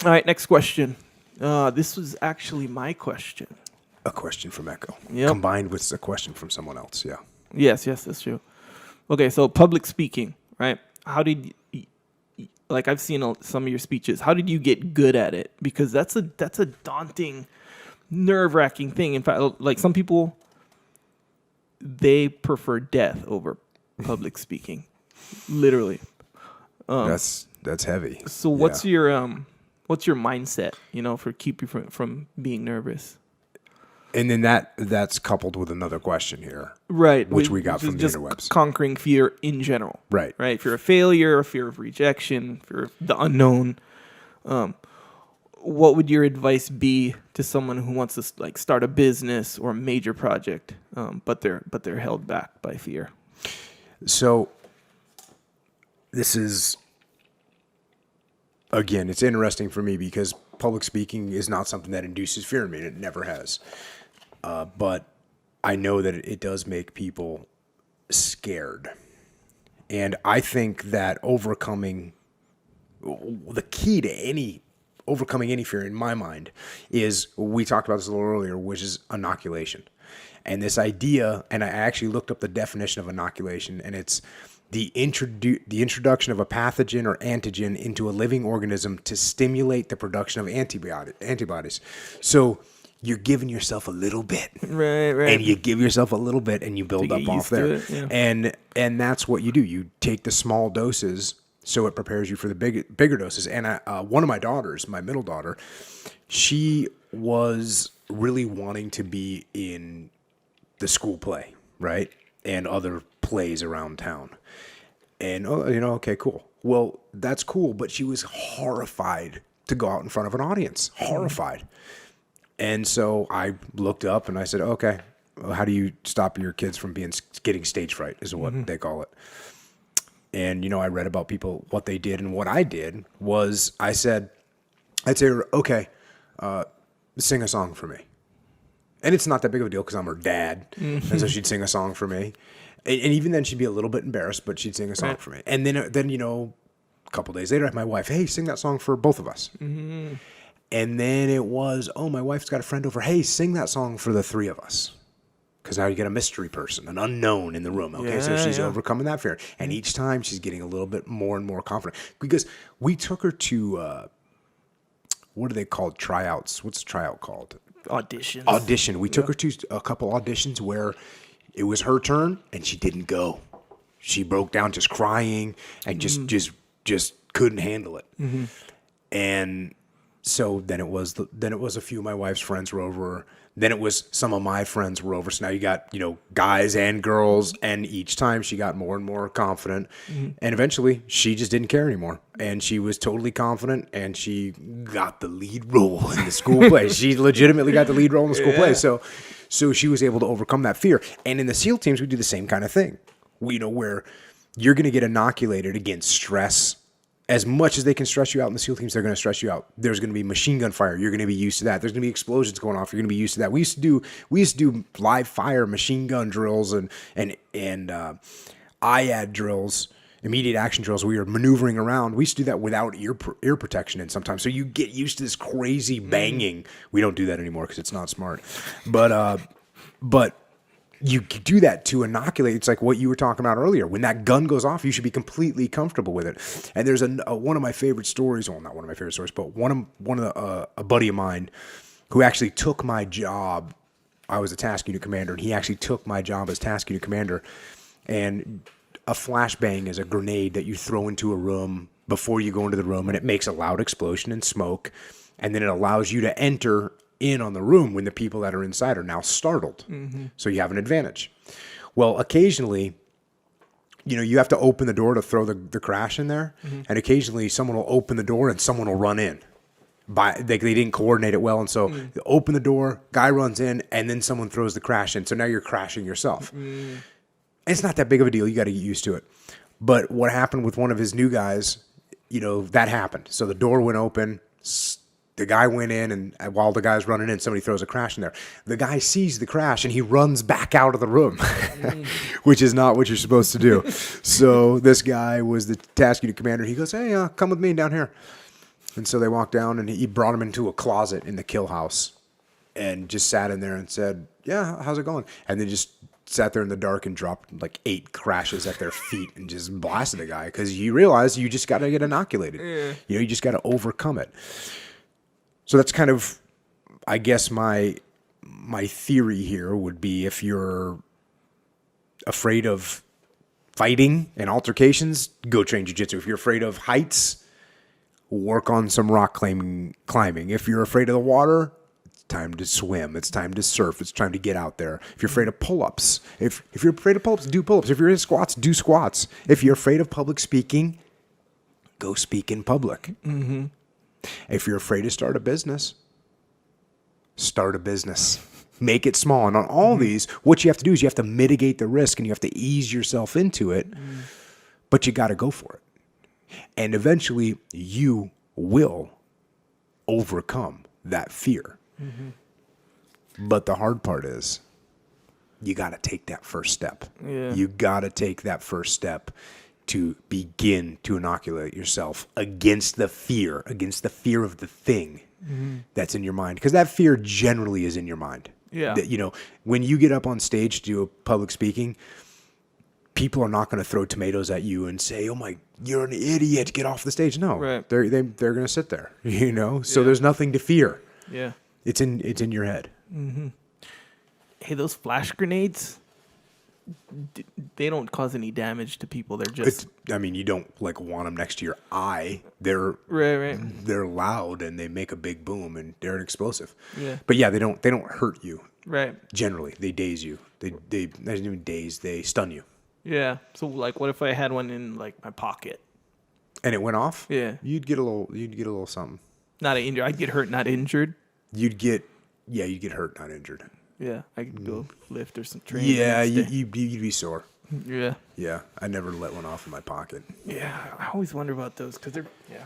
All right, next question. This was actually my question. A question from Echo. Yep. Combined with a question from someone else, yeah. Yes, that's true. Okay, so public speaking, right? How did like I've seen some of your speeches. How did you get good at it? Because that's a daunting, nerve-wracking thing. In fact, like some people, they prefer death over public speaking, literally. That's heavy. So what's your mindset? For keep you from being nervous. And then that's coupled with another question here. Right. Which we got from the just interwebs. Conquering fear in general. Right. Right. Fear of failure, fear of rejection, fear of the unknown. What would your advice be to someone who wants to start a business or a major project, but they're held back by fear? So this is, again, it's interesting for me because public speaking is not something that induces fear in me. It never has. But I know that it does make people scared. And I think that the key to overcoming any fear in my mind is, we talked about this a little earlier, which is inoculation. And this idea, and I actually looked up the definition of inoculation, and it's the introduction of a pathogen or antigen into a living organism to stimulate the production of antibodies. So you're giving yourself a little bit, right, and you give yourself a little bit, and you build up off there, yeah. and that's what you do. You take the small doses, so it prepares you for the bigger doses. And one of my daughters, my middle daughter, she was really wanting to be in the school play, right, and other plays around town. And, okay, cool. Well, that's cool, but she was horrified to go out in front of an audience. Horrified. And so I looked up and I said, okay, well, how do you stop your kids from getting stage fright is what they call it. And, I read about people, what they did, and what I did was I'd say, okay, sing a song for me. And it's not that big of a deal because I'm her dad. And so she'd sing a song for me. And even then she'd be a little bit embarrassed, but she'd sing a song for me. And then a couple days later, I had my wife, hey, sing that song for both of us. Mm-hmm. And then it was, my wife's got a friend over. Hey, sing that song for the three of us. Because now you get a mystery person, an unknown in the room. Okay, so she's overcoming that fear. And each time she's getting a little bit more and more confident. Because we took her to, what are they called? Tryouts. What's a tryout called? Audition. We took her to a couple auditions where it was her turn and she didn't go. She broke down just crying and just couldn't handle it. Mm-hmm. And so then it was a few of my wife's friends were over. Then it was some of my friends were over. So now you got, guys and girls. And each time she got more and more confident. Mm-hmm. And eventually she just didn't care anymore. And she was totally confident. And she got the lead role in the school play. She legitimately got the lead role in the school play. So she was able to overcome that fear. And in the SEAL teams, we do the same kind of thing. Where you're going to get inoculated against stress. As much as they can stress you out in the SEAL teams, they're going to stress you out. There's going to be machine gun fire. You're going to be used to that. There's going to be explosions going off. You're going to be used to that. We used to do live fire machine gun drills and IAD drills, immediate action drills. We were maneuvering around. We used to do that without ear protection in sometimes. So you get used to this crazy banging. We don't do that anymore because it's not smart. But you do that to inoculate. It's like what you were talking about earlier. When that gun goes off, you should be completely comfortable with it. And there's one of my favorite stories. Well, not one of my favorite stories, but a buddy of mine who actually took my job. I was a task unit commander, and he actually took my job as task unit commander. And a flashbang is a grenade that you throw into a room before you go into the room, and it makes a loud explosion and smoke, and then it allows you to enter in on the room when the people that are inside are now startled. Mm-hmm. So you have an advantage. Well, occasionally, you have to open the door to throw the crash in there. Mm-hmm. And occasionally someone will open the door and someone will run in. They didn't coordinate it well. And so you open the door, guy runs in, and then someone throws the crash in. So now you're crashing yourself. Mm. It's not that big of a deal. You got to get used to it. But what happened with one of his new guys, that happened. So the door went open. The guy went in, and while the guy's running in, somebody throws a crash in there. The guy sees the crash, and he runs back out of the room, which is not what you're supposed to do. So this guy was the task unit commander. He goes, hey, come with me down here. And so they walked down, and he brought him into a closet in the kill house and just sat in there and said, yeah, how's it going? And they just sat there in the dark and dropped like 8 crashes at their feet and just blasted the guy, because you realize you just got to get inoculated. Yeah. You know, you just got to overcome it. So that's kind of, I guess, my theory here would be, if you're afraid of fighting and altercations, go train jiu-jitsu. If you're afraid of heights, work on some rock climbing. If you're afraid of the water, it's time to swim. It's time to surf. It's time to get out there. If you're afraid of pull-ups, if you're afraid of pull-ups, do pull-ups. If you're in squats, do squats. If you're afraid of public speaking, go speak in public. Mm-hmm. If you're afraid to start a business, start a business. Make it small. And on all these, what you have to do is you have to mitigate the risk, and you have to ease yourself into it, but you got to go for it. And eventually you will overcome that fear. Mm-hmm. But the hard part is you got to take that first step. Yeah. You got to take that first step to begin to inoculate yourself against the fear of the thing that's in your mind. Because that fear generally is in your mind. Yeah. That, you know, when you get up on stage to do a public speaking, people are not going to throw tomatoes at you and say, "Oh my, you're an idiot, get off the stage." No, right. they're going to sit there, you know? So there's nothing to fear. Yeah. It's in your head. Mm-hmm. Hey, those flash grenades, they don't cause any damage to people. They're just... you don't like want them next to your eye. They're Right. They're loud, and they make a big boom, and they're explosive. Yeah. But yeah, they don't hurt you. Right. Generally, they daze you. They not even daze, they stun you. Yeah. So like, what if I had one in like my pocket? And it went off? Yeah. You'd get a little something. Not injured. I'd get hurt, not injured. You'd get hurt, not injured. Yeah. I could go lift or some train. Yeah, you'd be sore. Yeah. Yeah, I never let one off in my pocket. Yeah. I always wonder about those because they're, yeah.